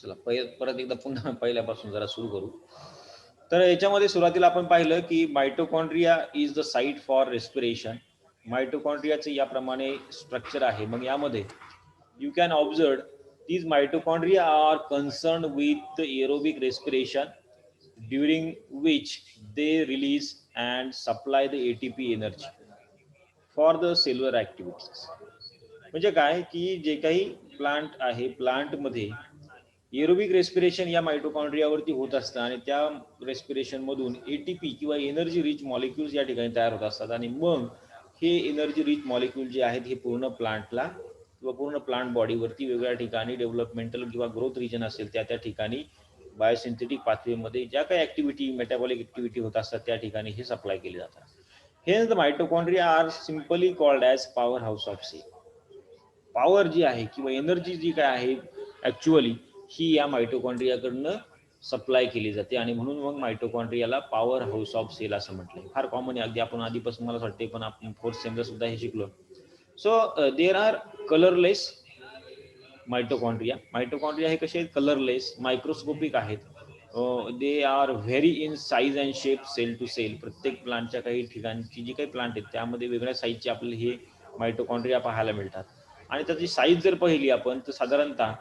चला परत एकदा पुन्हा पहिल्यापासून जरा सुरू करू. तर याच्यामध्ये सुरुवातीला आपण पाहिलं की mitochondria is the site for respiration. मायटोकॉन्ड्रियाचे याप्रमाणे स्ट्रक्चर आहे. मग यामध्ये you can observe these mitochondria are concerned with the aerobic respiration, during which they release and supply the ATP energy for the cellular activities. म्हणजे काय की जे काही प्लांट आहे, प्लांटमध्ये एरोबिक रेस्पिरेशन या मायटोकॉन्ड्रियावरती होत असतं आणि त्या रेस्पिरेशन मधून एटीपी किंवा एनर्जी रिच मॉलिक्युल्स या ठिकाणी तयार होत असतात आणि मग हे एनर्जी रिच मॉलिक्युल जे आहेत हे पूर्ण प्लांटला किंवा पूर्ण प्लांट बॉडीवरती वेगवेगळ्या ठिकाणी डेव्हलपमेंटल किंवा ग्रोथ रिजन असेल त्या ठिकाणी बायोसिंथेटिक पाथवेमध्ये ज्या काही ऍक्टिव्हिटी मेटाबॉलिक ऍक्टिव्हिटी होत असतात त्या ठिकाणी हे सप्लाय केले जातात. Hence the mitochondria are simply called as power house of cell. Power जी आहे किंवा एनर्जी जी काय आहे ऍक्च्युअली ही या मायटोकॉन्ड्रियाकडनं सप्लाय केली जाते आणि म्हणून मग मायटोकॉन्ड्रियाला पॉवर हाऊस ऑफ सेल असं म्हटलंय. फार कॉमन आहे, अगदी आपण आधीपासून मला वाटते पण आपण फोर्थ सेमला सुद्धा हे शिकलो. So there are colourless mitochondria. Mitochondria हे कसे आहेत? कलरलेस, मायक्रोस्कोपिक आहेत. They are very in size and shape cell to cell. प्रत्येक प्लांटच्या काही ठिकाणची जी काही प्लांट आहेत त्यामध्ये वेगळ्या साईजचे आपले हे मायटोकॉन्ड्रिया पाहायला मिळतात. आणि त्याची साईज जर पाहिली आपण तर साधारणतः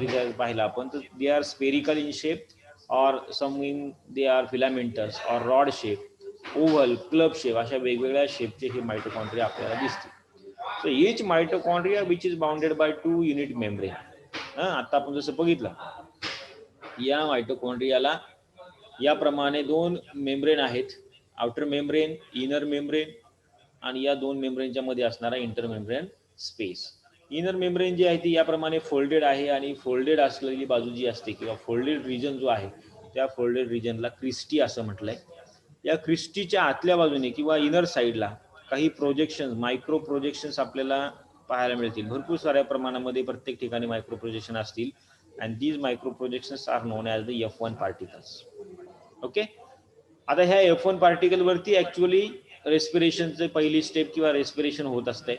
जर पाहिला आपण तर they are spherical in shape और सम इन दे आर फिलामेंटस और rod shape, oval, club shape अशा वेगवेगळ्या शेपचे हे मायटोकॉन्ड्रिया आपल्याला दिसतील. So each mitochondria which is bounded by 2 unit membrane. आता आपण जसं बघितलं या मायटोकॉन्ड्रियाला याप्रमाणे 2 मेम्ब्रेन आहेत, आउटर मेम्ब्रेन, इनर मेम्ब्रेन आणि या 2 मेम्ब्रेनच्या मध्ये असणारा inter membrane space. Inner membrane जी आहे ती याप्रमाणे फोल्डेड आहे आणि फोल्डेड असलेली बाजू जी असते किंवा फोल्डेड रिजन जो आहे त्या फोल्डेड रिजनला क्रिस्टी असं म्हटलंय. या क्रिस्टीच्या आतल्या बाजूने किंवा इनर साईडला काही प्रोजेक्शन, मायक्रो प्रोजेक्शन्स आपल्याला पाहायला मिळतील. भरपूर साऱ्या प्रमाणामध्ये प्रत्येक ठिकाणी मायक्रो प्रोजेक्शन असतील and these micro projections are known as the F1 particles. Okay. आता ह्या F1 पार्टिकल वरती ऍक्च्युअली रेस्पिरेशनचे पहिली स्टेप किंवा रेस्पिरेशन होत असते.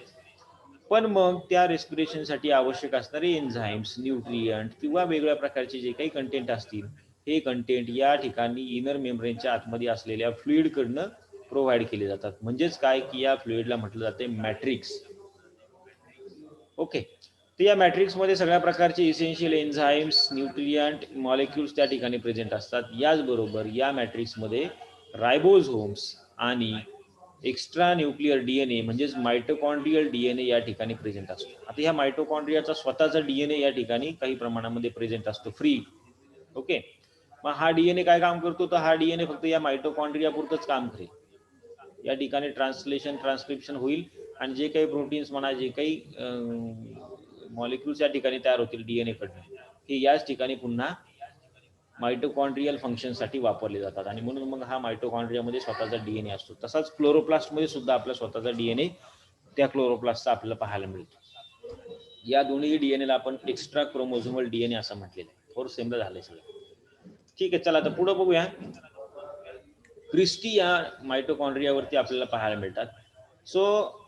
पण मग त्या रेस्पिरेशनसाठी आवश्यक असणारे एन्झाईम्स, न्यूट्रियंट किंवा वेगवेगळ्या प्रकारचे जे काही कंटेंट असतील हे कंटेंट या ठिकाणी इनर मेम्ब्रेनच्या आतमध्ये असलेल्या फ्लुइडकडनं प्रोव्हाइड केले जातात. म्हणजेच काय की या फ्लुइडला म्हटलं जाते मॅट्रिक्स. ओके. तर या मॅट्रिक्समध्ये सगळ्या प्रकारचे इसेन्शियल एन्झाईम्स, न्यूट्रियंट, मॉलिक्युल्स त्या ठिकाणी प्रेझेंट असतात. याचबरोबर या मॅट्रिक्समध्ये रायबोझोम्स आणि एक्स्ट्रा न्यूक्लिअर डीएनए म्हणजेच मायटोकॉन्ड्रियल डीएनए या ठिकाणी प्रेझेंट असतो. आता ह्या मायटोकॉन्ड्रियाचा स्वतःचा डीएनए या ठिकाणी काही प्रमाणामध्ये प्रेझेंट असतो फ्री. ओके. मग हा डीएनए काय काम करतो? तर हा डीएनए फक्त या मायटोकॉन्ड्रिया पुरतच काम करेल. या ठिकाणी ट्रान्सलेशन, ट्रान्सक्रिप्शन होईल आणि जे काही प्रोटीन्स म्हणा, जे काही मॉलिक्युल्स या ठिकाणी तयार होतील डीएनए कडनं हे याच ठिकाणी पुन्हा मायटोकॉन्ड्रियल फंक्शनसाठी वापरले जातात आणि म्हणून मग हा मायटोकॉन्ड्रियामध्ये स्वतःचा डीएनए असतो. तसाच क्लोरोप्लास्टमध्ये सुद्धा आपला स्वतःचा डीएनए त्या क्लोरोप्लास्टचा आपल्याला पाहायला मिळतो. या दोन्ही डीएनएला आपण एक्स्ट्रा क्रोमोझोमल डीएनए असं म्हटलेलं आहे. फोर्थ सेमला झालंय सगळं. ठीक आहे, चला आता पुढे बघूया. क्रिस्टी या मायटोकॉन्ड्रियावरती आपल्याला पाहायला मिळतात. सो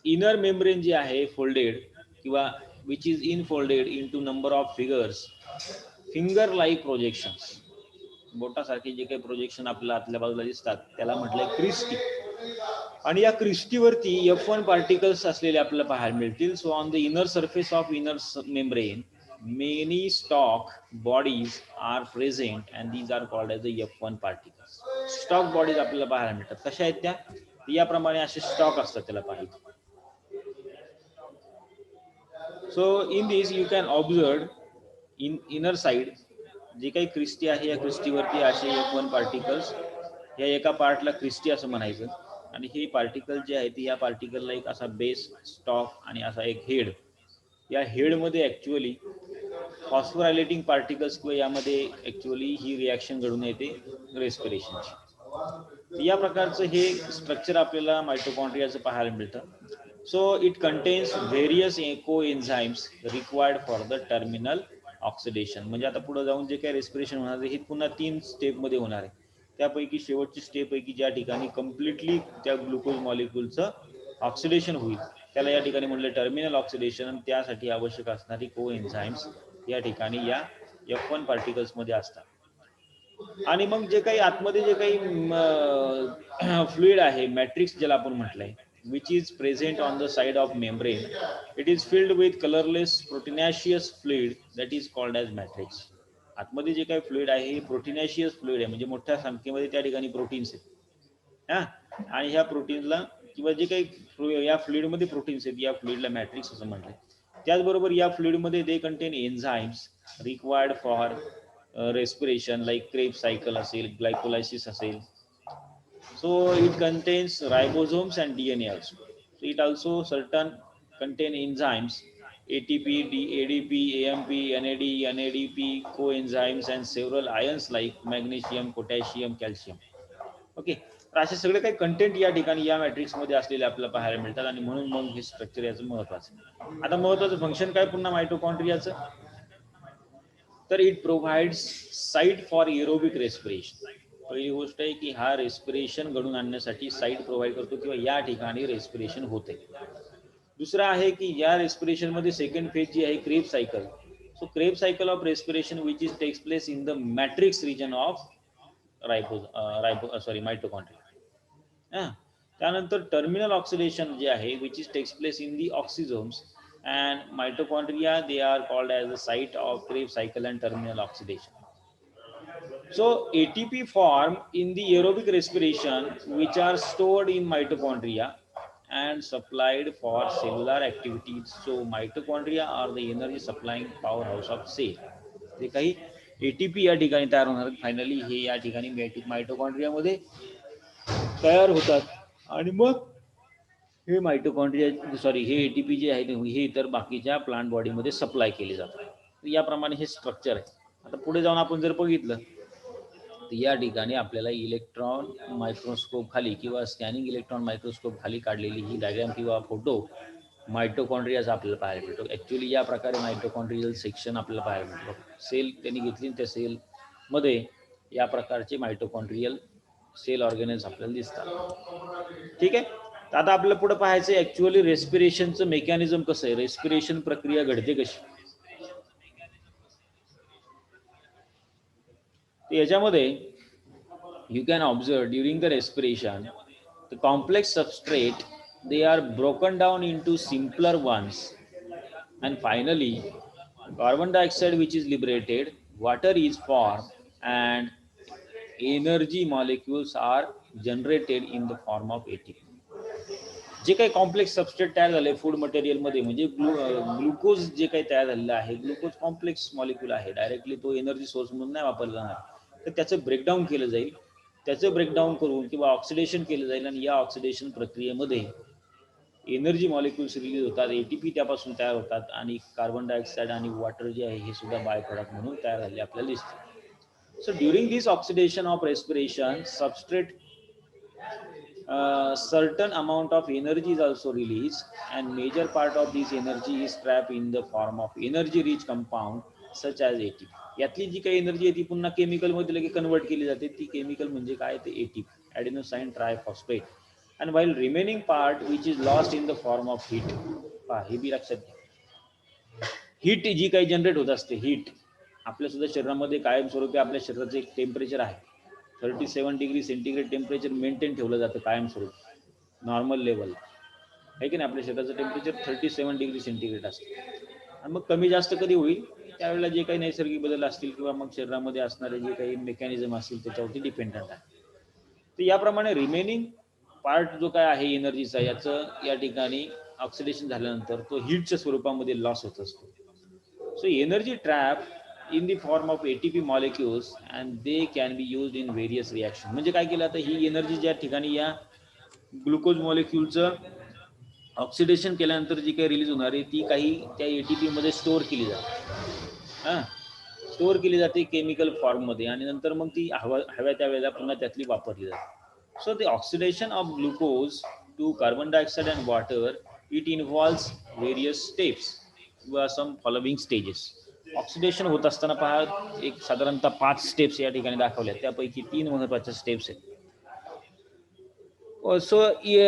इनर मेम्ब्रेन जे आहे फोल्डेड किंवा which is infolded into number of finger like projections. बोटासारखे जे काही प्रोजेक्शन आपल्याला आतल्या बाजूला दिसतात त्याला म्हटलंय क्रिस्टी. आणि या क्रिस्टीवरती F1 पार्टिकल्स असलेले आपल्याला पाहायला मिळतील. So on the inner surface of inner membrane many stalk bodies are present and these are called as the F1 particles. Stock bodies आपल्याला पाहायला मिळतात. कशा आहेत त्या? याप्रमाणे असे स्टॉक असतात त्याला पाहिजे. So in this you can observe in inner side जे काही क्रिस्टी आहे या क्रिस्टीवरती असे F1 पार्टिकल्स, या एका पार्टला क्रिस्टी असं म्हणायचं आणि हे पार्टिकल जे आहे या पार्टिकलला एक असा बेस, स्टॉक आणि असा एक हेड. या हेडमध्ये ऍक्च्युअली फॉस्फोरायलेटिंग पार्टिकल्स किंवा यामध्ये ऍक्च्युअली ही रिॲक्शन घडून येते रेस्पिरेशनची. या प्रकारचं हे स्ट्रक्चर आपल्याला मायटोकॉन्ड्रियाचं पाहायला मिळतं. So it contains various coenzymes required for the terminal oxidation. म्हणजे आता पुढे जाऊन जे काही रेस्पिरेशन होणार आहे हे पुन्हा 3 स्टेपमध्ये होणार आहे. त्यापैकी शेवटची स्टेप पैकी ज्या ठिकाणी कम्प्लिटली त्या ग्लुकोज मॉलिक्युलचं ऑक्सिडेशन होईल त्याला या ठिकाणी म्हटलं टर्मिनल ऑक्सिडेशन. आणि त्यासाठी आवश्यक असणारी कोएन्झाइम्स या ठिकाणी या F1 पार्टिकल्स मध्ये असतात. आणि मग जे काही आतमध्ये जे काही फ्लुइड आहे, मॅट्रिक्स ज्याला आपण म्हटलंय, which is present on the side of membrane, it is filled with colorless proteinaceous fluid that is called as matrix. आतमध्ये जे काही फ्लुइड आहे हे प्रोटीनॅशियस फ्लुइड आहे, म्हणजे मोठ्या संख्येमध्ये त्या ठिकाणी प्रोटीन्स आहेत. हा, आणि ह्या प्रोटीन्सला किंवा जे काही या फ्लुइडमध्ये प्रोटीन्स आहेत या फ्लुइडला मॅट्रिक्स असं म्हटलंय. त्याचबरोबर या फ्लुइडमध्ये they contain enzymes required for respiration like Krebs cycle असेल, glycolysis असेल. So it contains ribosomes and DNA also. So it also certain contain enzymes ATP, ADP, AMP, NAD, NADP, coenzymes and several ions like magnesium, potassium, calcium. Okay, तर असे सगळे काही content या ठिकाणी या matrix मध्ये असलेले आपल्याला पाहायला मिळतात आणि म्हणून मग हे स्ट्रक्चर याचं महत्वाचं. आता महत्वाचं फंक्शन काय पुन्हा मायटोकॉन्ड्रियाचं, तर it provides site for aerobic respiration. पहिली गोष्ट आहे की हा रेस्पिरेशन घडून आणण्यासाठी साइट प्रोव्हाइड करतो किंवा या ठिकाणी रेस्पिरेशन होते. दुसरा आहे की या रेस्पिरेशन मध्ये सेकंड फेज जी आहे Krebs cycle. So Krebs cycle of respiration which is takes place in the matrix region of mitochondria. त्यानंतर टर्मिनल ऑक्सिडेशन जे आहे which is takes place in the oxysomes and mitochondria, they are called as the site of Krebs cycle and terminal oxidation. So ATP form in the aerobic respiration which are stored in mitochondria and supplied for cellular activities. So mitochondria are the energy supplying powerhouse of cell. जे काही ATP या ठिकाणी तयार होणार finally हे या ठिकाणी mitochondria मध्ये तयार होतात आणि मग हे मायटोकॉन्ड्रिया हे ATP जे आहे हे इतर बाकीच्या प्लांट बॉडीमध्ये सप्लाय केले जातात. याप्रमाणे हे स्ट्रक्चर आहे. आता पुढे जाऊन आपण जर बघितलं तर या ठिकाणी आपल्याला इलेक्ट्रॉन मायक्रोस्कोप खाली किंवा स्कॅनिंग इलेक्ट्रॉन मायक्रोस्कोप खाली काढलेली ही डायग्राम किंवा फोटो मायटोकॉन्ड्रियाचा आपल्याला पाहायला मिळतो. ॲक्च्युली या प्रकारे मायटोकॉन्ड्रियल सेक्शन आपल्याला पाहायला मिळतो. सेल त्यांनी घेतली, त्या सेलमध्ये या प्रकारचे मायटोकॉन्ड्रियल सेल ऑर्गॅनिल्स आपल्याला दिसतात. ठीक आहे, आता आपल्याला पुढे पाहायचं ऍक्च्युअली रेस्पिरेशनचं मेकॅनिझम कसं आहे, रेस्पिरेशन प्रक्रिया घडते कशी. याच्यामध्ये you can observe during the respiration the complex substrate they are broken down into simpler ones and finally carbon dioxide which is liberated, water is formed and energy molecules are generated in the form of ATP. जे काही complex substrate तयार झाले food मटेरियलमध्ये म्हणजे glucose जे काही तयार झालेलं आहे, ग्लुकोज कॉम्प्लेक्स मॉलिक्यूल आहे, डायरेक्टली तो एनर्जी सोर्स म्हणून नाही वापरला जाणार, तर त्याचं ब्रेकडाऊन केलं जाईल. त्याचं ब्रेकडाऊन करून किंवा ऑक्सिडेशन केलं जाईल आणि या ऑक्सिडेशन प्रक्रियेमध्ये एनर्जी मॉलिक्युल्स रिलीज होतात, ATP त्यापासून तयार होतात आणि कार्बन डायऑक्साईड आणि वॉटर जे आहे हे सुद्धा बाय प्रोडक्ट म्हणून तयार झाले आपल्याला दिसते. So during this oxidation of respiration substrate certain amount of energy is also released and major part of this energy is trapped in the form of energy rich compound such as ATP. यातली जी काही energy आहे ती पुन्हा chemical मध्ये लगेच convert केली जाते. ती केमिकल म्हणजे काय, ते ATP, adenosine triphosphate. and while remaining part which is lost in the form of heat. हे बी लक्षात घ्या, हीट जी काही जनरेट होत असते, हीट आपल्या सुद्धा शरीरामध्ये कायमस्वरूपी आपल्या शरीराचं एक टेम्परेचर आहे, 37 डिग्री सेंटीग्रेड टेम्परेचर मेंटेन ठेवलं जातं कायमस्वरूपी नॉर्मल लेवल आहे की नाही. आपल्या शरीराचं टेम्परेचर 37 डिग्री सेंटीग्रेड असतं आणि मग कमी जास्त कधी होईल त्यावेळेला जे काही नैसर्गिक बदल असतील किंवा मग शरीरामध्ये असणारे जे काही मेकॅनिझम असतील त्याच्यावरती डिपेंडंट आहे. तर याप्रमाणे रिमेनिंग पार्ट जो काय आहे एनर्जीचा याचं या ठिकाणी ऑक्सिडेशन झाल्यानंतर तो हीटच्या स्वरूपामध्ये लॉस होत असतो. So energy trap in the form of ATP molecules and they can be used in various reaction. म्हणजे काय केलं, आता ही एनर्जी ज्या ठिकाणी या ग्लुकोज मॉलिक्यूलचं ऑक्सिडेशन केल्यानंतर जी काही रिलीज होणार आहे ती काही त्या ATP मध्ये स्टोअर केली जाते, स्टोअर केली जाते केमिकल फॉर्ममध्ये आणि नंतर मग ती हव्या त्या वेळेला पुन्हा त्यातली वापरली जाते. So the oxidation of glucose to carbon dioxide and water it involves various steps किंवा सम फॉलोविंग स्टेजेस. ऑक्सिडेशन होत असताना पहा एक साधारणतः 5 स्टेप्स या ठिकाणी दाखवल्या, त्यापैकी 3 महत्त्वाच्या स्टेप्स आहेत. So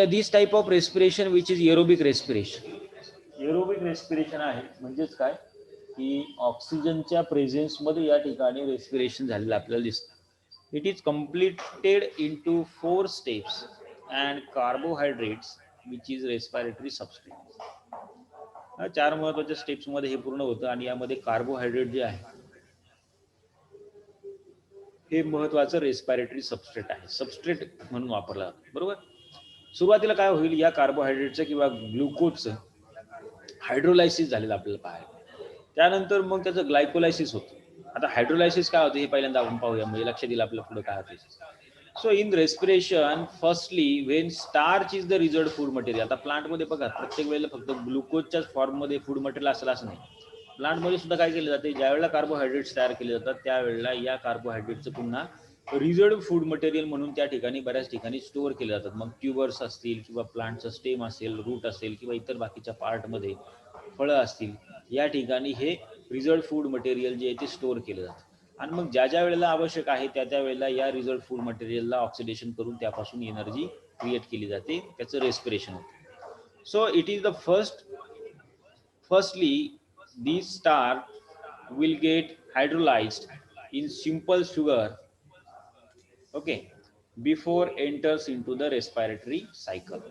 this type of respiration which is aerobic respiration. Aerobic respiration आहे म्हणजेच काय, की ऑक्सिजनच्या प्रेझेन्समध्ये या ठिकाणी रेस्पिरेशन झालेलं आपल्याला दिसतं. It is completed into 4 steps and carbohydrates which is respiratory substrate. 4 महत्वाच्या स्टेप्समध्ये हे पूर्ण होतं आणि यामध्ये कार्बोहायड्रेट जे आहे हे महत्वाचं रेस्पिरेटरी सबस्ट्रेट आहे, सबस्ट्रेट म्हणून वापरला जातो. बरोबर. सुरुवातीला काय होईल, या कार्बोहायड्रेटचं किंवा ग्लुकोजचं हायड्रोलायसिस झालेलं आपल्याला पाहायला. त्यानंतर मग त्याचं ग्लायकोलायसिस होतं. आता हायड्रोलायसिस काय होतं हे पहिल्यांदा आपण पाहूया, म्हणजे लक्षात येईल आपल्या पुढे काय होते. So in respiration firstly when starch is the result food material. आता प्लांटमध्ये बघा प्रत्येक वेळेला फक्त ग्लुकोजच्याच फॉर्ममध्ये फूड मटेरियल असेल असं नाही. प्लांटमध्ये सुद्धा काय केलं जाते, ज्यावेळेला कार्बोहायड्रेट्स तयार केले जातात त्यावेळेला या कार्बोहायड्रेटचं पुन्हा रिझर्व फूड मटेरियल म्हणून त्या ठिकाणी बऱ्याच ठिकाणी स्टोअर केले जातात. मग ट्युबर्स असतील किंवा प्लांटचं स्टेम असेल, रूट असेल किंवा इतर बाकीच्या पार्टमध्ये फळं असतील, या ठिकाणी हे रिझर्व फूड मटेरियल जे आहे ते स्टोअर केलं जातं. आणि मग ज्या ज्या वेळेला आवश्यक आहे त्या त्या वेळेला या रिझर्व फूड मटेरियलला ऑक्सिडेशन करून त्यापासून एनर्जी क्रिएट केली जाते, त्याचं रेस्पिरेशन होतं. So it is the firstly this starch will get hydrolyzed in simple sugar, okay, before enters into the respiratory cycle.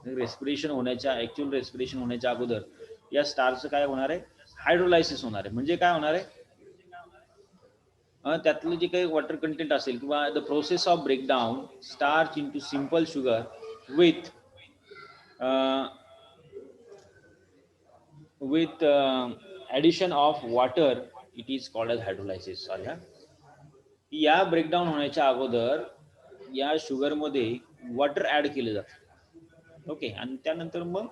Respiration होण्याच्या ऍक्च्युअल रेस्पिरेशन होण्याच्या अगोदर या स्टारचं काय होणार आहे, हायड्रोलायसिस होणार आहे. म्हणजे काय होणार आहे, त्यातलं जे काही वॉटर कंटेंट असेल किंवा the process of breakdown starch into simple sugar with addition of water, it is called as hydrolysis. Sorry, या ब्रेकडाऊन होण्याच्या अगोदर या शुगरमध्ये वॉटर ॲड केलं जातं. ओके. आणि त्यानंतर मग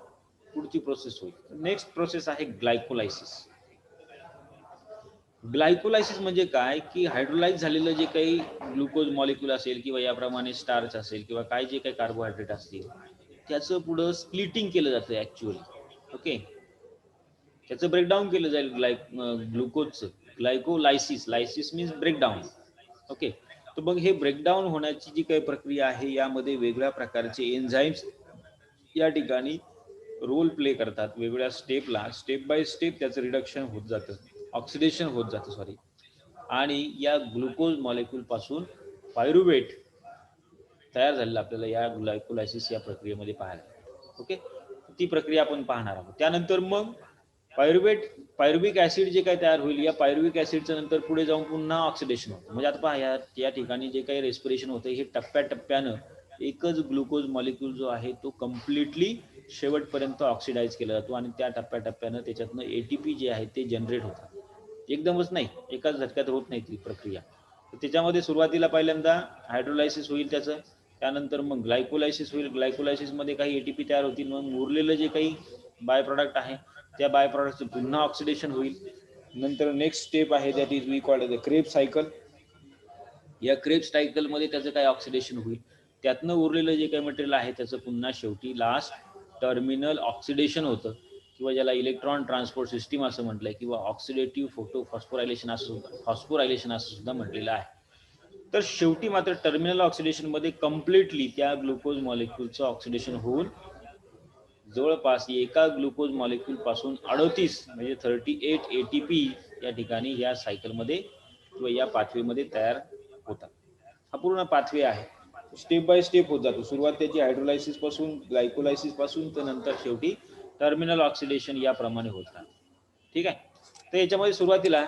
पुढची प्रोसेस होईल. नेक्स्ट प्रोसेस आहे ग्लायकोलायसिस. ग्लायकोलायसिस म्हणजे काय, की हायड्रोलाइज झालेलं जे काही ग्लुकोज मॉलिक्यूल असेल किंवा याप्रमाणे स्टार्च असेल किंवा काय जे काही कार्बोहायड्रेट असतील त्याचं पुढं स्प्लिटिंग केलं जातं ॲक्च्युअली. ओके. त्याचं ब्रेकडाऊन केलं जाईल ग्लुकोजचं. Glycolysis, lysis means breakdown. Okay. तर मग हे ब्रेकडाऊन होण्याची जी काही प्रक्रिया आहे यामध्ये वेगळ्या प्रकारचे एन्झाईम्स या ठिकाणी रोल प्ले करतात. वेगवेगळ्या स्टेपला स्टेप बाय स्टेप त्याचं रिडक्शन होत जातं, ऑक्सिडेशन होत जातं, सॉरी. आणि या ग्लुकोज मॉलिक्यूल पासून पायरुवेट तयार झालेलं आपल्याला या ग्लायकोलायसिस या प्रक्रियेमध्ये पाहायला. ओके. ती प्रक्रिया आपण पाहणार आहोत. त्यानंतर मग पायरुविक ऍसिड जे काही तयार होईल, या पायरुविक ऍसिडचं नंतर पुढे जाऊन पुन्हा ऑक्सिडेशन होतं. म्हणजे आता पहा, या ठिकाणी जे काही रेस्पिरेशन होतं हे टप्प्याटप्प्यानं एकच ग्लुकोज मॉलिक्यूल जो आहे तो कम्प्लिटली शेवटपर्यंत ऑक्सिडाइज केला जातो आणि त्या टप्प्याटप्प्यानं त्याच्यातनं एटीपी जे आहे ते जनरेट होतात. एकदमच नाही, एकाच झटक्यात होत नाही ती प्रक्रिया. त्याच्यामध्ये सुरुवातीला पहिल्यांदा हायड्रोलायसिस होईल त्याचं, त्यानंतर मग ग्लायकोलायसिस होईल. ग्लायकोलायसिसमध्ये काही एटीपी तयार होतील, मग उरलेलं जे काही बाय प्रॉडक्ट आहे त्या बाय प्रॉडक्टचं पुन्हा ऑक्सिडेशन होईल. नंतर नेक्स्ट स्टेप आहे that is we called the Krebs cycle. या क्रेब सायकलमध्ये त्याचं काय ऑक्सिडेशन होईल, त्यातनं उरलेलं जे काही मटेरियल आहे त्याचं पुन्हा शेवटी लास्ट टर्मिनल ऑक्सिडेशन होतं, किंवा ज्याला इलेक्ट्रॉन ट्रान्सपोर्ट सिस्टीम असं म्हटलंय किंवा ऑक्सिडेटिव्ह फोटो फॉस्फोरायलेशन असं सुद्धा म्हटलेलं आहे. तर शेवटी मात्र टर्मिनल ऑक्सिडेशनमध्ये कम्प्लिटली त्या ग्लुकोज मॉलिक्यूलचं ऑक्सिडेशन होऊन जवळपास एका ग्लुकोज मॉलिक्यूल पासून 38 म्हणजे 38 एटीपी या ठिकाणी या सायकलमध्ये किंवा या पाथवेमध्ये तयार होतात. हा पूर्ण पाथवे आहे, स्टेप बाय स्टेप होत जातो. सुरुवात त्याची हायड्रोलायसिस पासून, ग्लायकोलायसिस पासून, तर नंतर शेवटी टर्मिनल ऑक्सिडेशन याप्रमाणे होत राहतं. ठीक आहे. तर याच्यामध्ये सुरुवातीला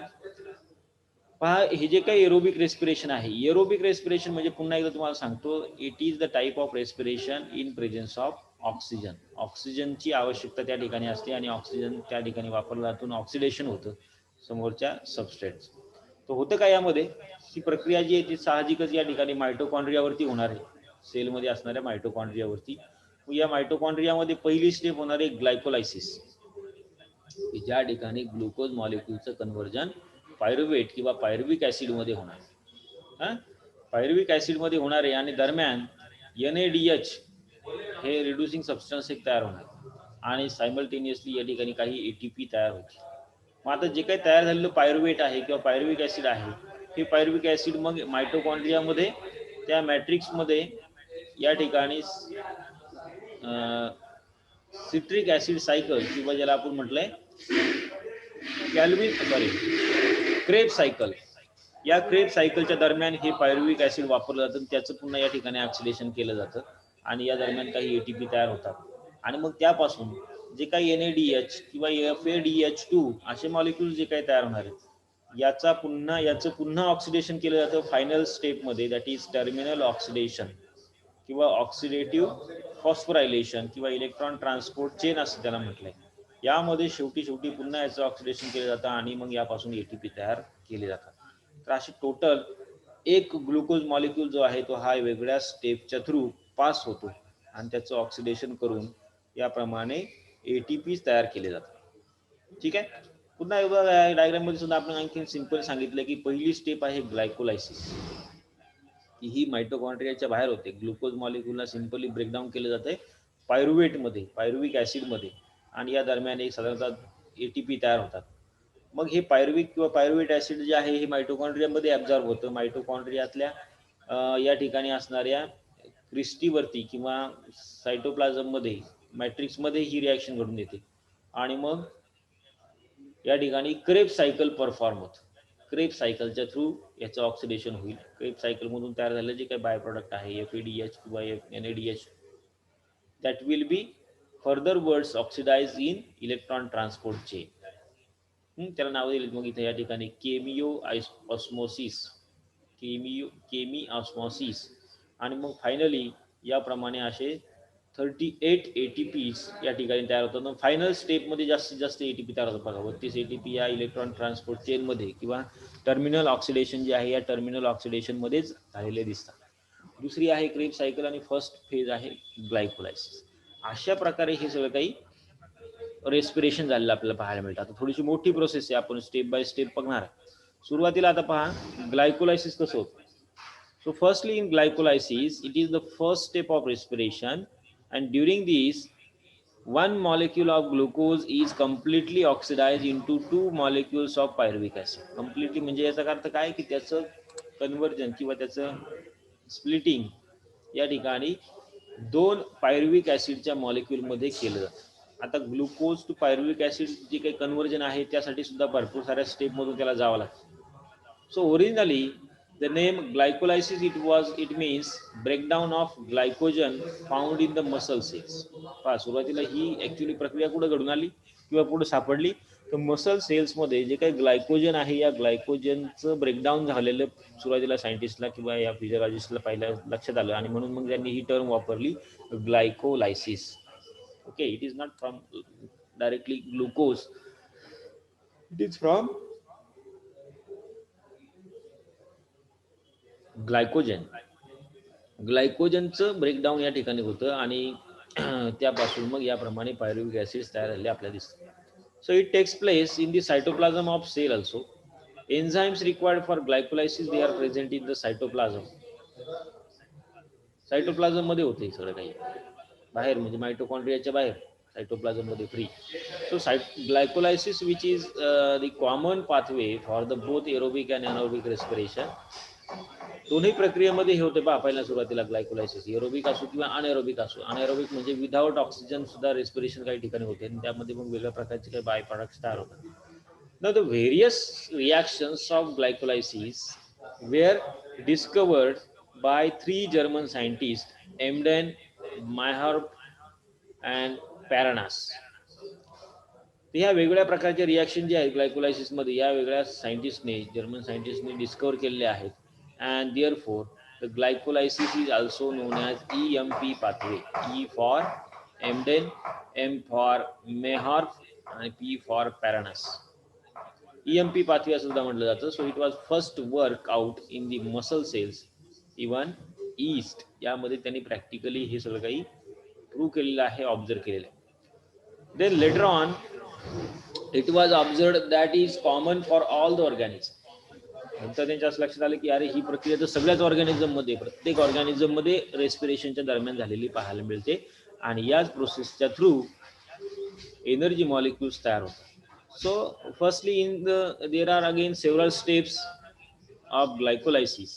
पहा, हे जे काही एरोबिक रेस्पिरेशन आहे, एरोबिक रेस्पिरेशन म्हणजे पुन्हा एकदा तुम्हाला सांगतो, it is the type of respiration in presence of oxygen. ऑक्सिजनची आवश्यकता त्या ठिकाणी असते आणि ऑक्सिजन त्या ठिकाणी वापरला जातो, ऑक्सिडेशन होतं समोरच्या सबस्ट्रेट्स. तर होतं का यामध्ये, ही प्रक्रिया जी आहे ती साहजिकच या ठिकाणी मायटोकॉन्ड्रियावरती होणार आहे, सेलमध्ये असणाऱ्या मायटोकॉन्ड्रियावरती. या मायटोकॉन्ड्रियामध्ये पहिली स्टेप होणार आहे ग्लायकोलायसिस, ज्या ठिकाणी ग्लुकोज मॉलिक्यूलचं कन्व्हर्जन पायरुवेट किंवा पायरुविक ऍसिडमध्ये होणार. पायरुविक ऍसिडमध्ये होणार आहे आणि दरम्यान NADH हे रिड्युसिंग सबस्टन्स एक तयार होणार आणि सायमल्टेनियसली या ठिकाणी काही एटीपी तयार होते. मग आता जे काही तयार झालेलं पायरुवेट आहे किंवा पायरुविक ऍसिड आहे, हे पायरुविक ऍसिड मग मायटोकॉन्ड्रियामध्ये त्या मॅट्रिक्समध्ये या ठिकाणी सिट्रिक ऍसिड सायकल किंवा ज्याला आपण म्हटलंय कॅल्विन सॉरी क्रेब सायकल, या क्रेब सायकलच्या दरम्यान हे पायरुविक ऍसिड वापरलं जातं, त्याचं पुन्हा या ठिकाणी ऑक्सिडेशन केलं जातं आणि या दरम्यान काही एटीपी तयार होतात आणि मग त्यापासून जे काही NADH किंवा FADH2 असे मॉलिक्यूल जे काही तयार होणार आहेत याचं पुन्हा ऑक्सिडेशन केलं जातं फायनल स्टेपमध्ये, दॅट इज टर्मिनल ऑक्सिडेशन किंवा ऑक्सिडेटिव्ह फॉस्फोरायलेशन किंवा इलेक्ट्रॉन ट्रान्सपोर्ट चेन असं त्याला म्हटलंय. यामध्ये शेवटी पुन्हा याचं ऑक्सिडेशन केलं जातं आणि मग यापासून एटीपी तयार केले जातात. तर अशी टोटल एक ग्लुकोज मॉलिक्यूल जो आहे तो हा वेगळ्या स्टेपच्या थ्रू पास होतो आणि त्याचं ऑक्सिडेशन करून याप्रमाणे एटीपी तयार केले जातात. ठीक आहे. पुन्हा एकदा डायग्राम मध्ये सुद्धा आपण आणखी सिंपल सांगितलं की पहिली स्टेप आहे ग्लायकोलायसिस, की ही मायटोकॉन्ड्रियाच्या बाहेर होते. ग्लुकोज मॉलिक्यूलला सिंपली ब्रेकडाऊन केलं जाते पायरुवेटमध्ये, पायरुविक ऍसिडमध्ये आणि या दरम्यान एक साधारणतः एटीपी तयार होतात. मग हे पायरुविक किंवा पायरुवेट ऍसिड जे आहे हे मायटोकॉन्ड्रियामध्ये ॲब्झॉर्ब होतं. मायटोकॉन्ड्रियातल्या या ठिकाणी असणाऱ्या क्रिस्टीवरती किंवा सायटोप्लाझममध्ये मॅट्रिक्समध्ये ही रिॲक्शन घडून येते आणि मग या ठिकाणी क्रेब सायकल परफॉर्म होतं. क्रेब सायकलच्या थ्रू याचं ऑक्सिडेशन होईल. क्रेब सायकलमधून तयार झालेलं जे काही बाय प्रोडक्ट आहे FADH किंवा NADH that will be further words oxidise in electron transport chain. त्याला नाव दिली मग इथे या ठिकाणी केमी ऑस्मॉसिस आणि मग फायनली याप्रमाणे असे 38 ATPs या ठिकाणी तयार होतात. फायनल स्टेपमध्ये जास्तीत जास्त ATP तयार होतात बघा. 32 ATP या इलेक्ट्रॉन ट्रान्सपोर्ट चेनमध्ये किंवा टर्मिनल ऑक्सिडेशन जे आहे या टर्मिनल ऑक्सिडेशनमध्येच झालेले दिसतात. दुसरी आहे क्रेब सायकल आणि फर्स्ट फेज आहे ग्लायकोलायसिस. अशा प्रकारे हे सगळं काही रेस्पिरेशन झालेलं आपल्याला पाहायला मिळतं. आता थोडीशी मोठी प्रोसेस आहे, आपण स्टेप बाय स्टेप बघणार. सुरुवातीला आता पहा ग्लायकोलायसिस कसं होतं. So firstly in glycolysis it is the first step of respiration and during this one molecule of glucose is completely oxidized into two molecules of pyruvic acid. Completely म्हणजे याचा अर्थ काय की त्याचं कन्व्हर्जन किंवा त्याचं स्प्लिटिंग या ठिकाणी दोन पायरुविक ऍसिडच्या मॉलिक्यूलमध्ये केलं जातं. आता ग्लुकोज टू पायरुविक ऍसिड जे काही कन्व्हर्जन आहे त्यासाठी सुद्धा भरपूर साऱ्या स्टेपमधून त्याला जावं लागतं. So originally the name glycolysis it means breakdown of glycogen found in the muscle cells. पहा सुरुवातीला ही ऍक्च्युली प्रक्रिया कुठे घडून आली किंवा पुढे सापडली तर मसल सेल्समध्ये जे काही ग्लायकोजन आहे या ग्लायकोजनचं ब्रेकडाऊन झालेलं सुरुवातीला सायंटिस्टला किंवा या फिजिओलॉजिस्टला पहिल्या लक्षात आलं आणि म्हणून मग त्यांनी ही टर्म वापरली glycolysis. Okay, it is not from directly glucose, it is from ग्लायकोजनचं ब्रेकडाऊन या ठिकाणी होतं आणि त्यापासून मग याप्रमाणे पायरुविक ऍसिड्स तयार झाले आपल्याला दिसतात. So it takes place in the cytoplasm of cell also. Enzymes required for glycolysis they are present in the cytoplasm. Cytoplasm मध्ये होते सगळं काही, बाहेर म्हणजे मायटोकॉन्ड्रियाच्या बाहेर सायटोप्लाझम मध्ये free. So glycolysis which is the common pathway for the both aerobic and anaerobic respiration. दोन्ही प्रक्रियेमध्ये हे होते पहा. पहिल्या सुरुवातीला ग्लायकोलायसिस एरोबिक असो किंवा अनएरोबिक असो. अनएरोबिक म्हणजे विदाउट ऑक्सिजन सुद्धा रेस्पिरेशन काही ठिकाणी होते आणि त्यामध्ये मग वेगळ्या प्रकारचे काही बाय प्रोडक्ट्स तयार होतात. Now the various reactions of glycolysis were discovered by three German scientists, Emden, Meyerhoff and Paranas. ह्या वेगवेगळ्या प्रकारच्या रिॲक्शन जे आहेत ग्लायकोलायसिसमध्ये या वेगळ्या सायंटिस्टने, जर्मन सायंटिस्टने डिस्कवर केलेले आहेत. And therefore the glycolysis is also known as EMP pathway. E for Embden, M for Meyerhof आणि P for Parnas. EMP pathway असं सुद्धा म्हटलं जातं. So it was first work out in the muscle cells even yeast. यामध्ये त्यांनी practically हे सगळं काही प्रूव्ह केलेलं आहे, ऑब्झर्व केलेलं आहे. Then later on it was observed that is common for all the organisms. नंतर त्यांच्या असं लक्षात आलं की अरे ही प्रक्रिया तर सगळ्याच ऑर्गॅनिझम मध्ये, प्रत्येक ऑर्गॅनिझम मध्ये रेस्पिरेशनच्या दरम्यान झालेली पाहायला मिळते आणि याच प्रोसेसच्या थ्रू एनर्जी मॉलिक्युल्स तयार होतात. So firstly in there are again several steps of glycolysis.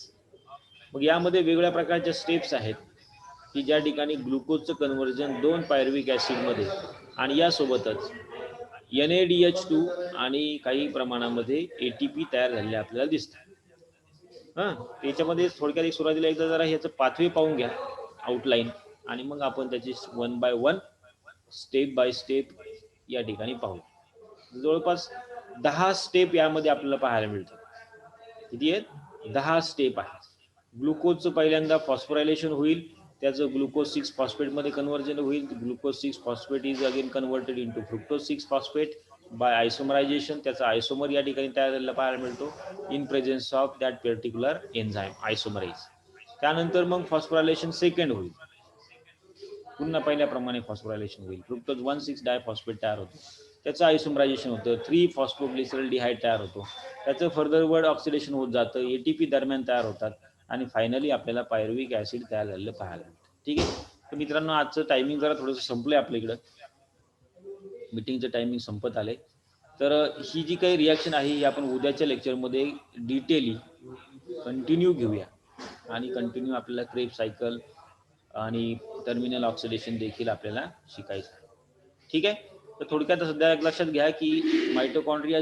मग यामध्ये वेगवेगळ्या प्रकारच्या स्टेप्स आहेत की ज्या ठिकाणी ग्लुकोजचं कन्व्हर्जन दोन पायरुविक ऍसिडमध्ये आणि यासोबतच NADH2 आणि काही प्रमाणामध्ये ATP तयार झालेले आपल्याला दिसतात. त्याच्यामध्ये थोडक्यात एक सुरुवातीला एकदा जरा ह्याचं पाथवे पाहून घ्या, आउटलाईन, आणि मग आपण त्याची 1 बाय 1 स्टेप बाय स्टेप या ठिकाणी पाहू. जवळपास 10 स्टेप यामध्ये आपल्याला पाहायला मिळतात. किती आहेत? 10 स्टेप आहेत. ग्लुकोजचं पहिल्यांदा फॉस्फोरायलेशन होईल, त्याचं ग्लुकोज 6 फॉस्फेटमध्ये कन्व्हर्जन होईल. Glucose 6 phosphate is again converted into fructose 6 phosphate by isomerization. त्याचा आयसोमर या ठिकाणी तयार झालेला पाहायला मिळतो in presence of that particular enzyme isomerase. त्यानंतर मग फॉस्फोरायलेशन सेकंड होईल, पुन्हा पहिल्याप्रमाणे फॉस्फोरायलेशन होईल. फ्रुक्टोज 1,6 डायफॉस्फेट तयार होतो, त्याचं आयसोमरायझेशन होतं, 3 फॉस्फोग्लिसरॉल्डिहाइड तयार होतो, त्याचं फर्दरवर्ड ऑक्सिडेशन होत जातं, ATP दरम्यान तयार होतात, आणि फायनली आपल्याला पायरुव्हिक ऍसिड तयार झालेलं पाहायला मिळतं. ठीक आहे. तर मित्रांनो, आजचं टायमिंग जरा थोडंसं संपलंय आपल्या इकडं, मीटिंगचं टायमिंग संपत आलंय. तर ही जी काही रिॲक्शन आहे ही आपण उद्याच्या लेक्चरमध्ये डिटेली कंटिन्यू घेऊया, आणि कंटिन्यू आपल्याला क्रेब सायकल आणि टर्मिनल ऑक्सिडेशन देखील आपल्याला शिकायचं आहे. ठीक आहे. तर थोडक्यात सध्या एक लक्षात घ्या की मायटोकॉन्ड्रिया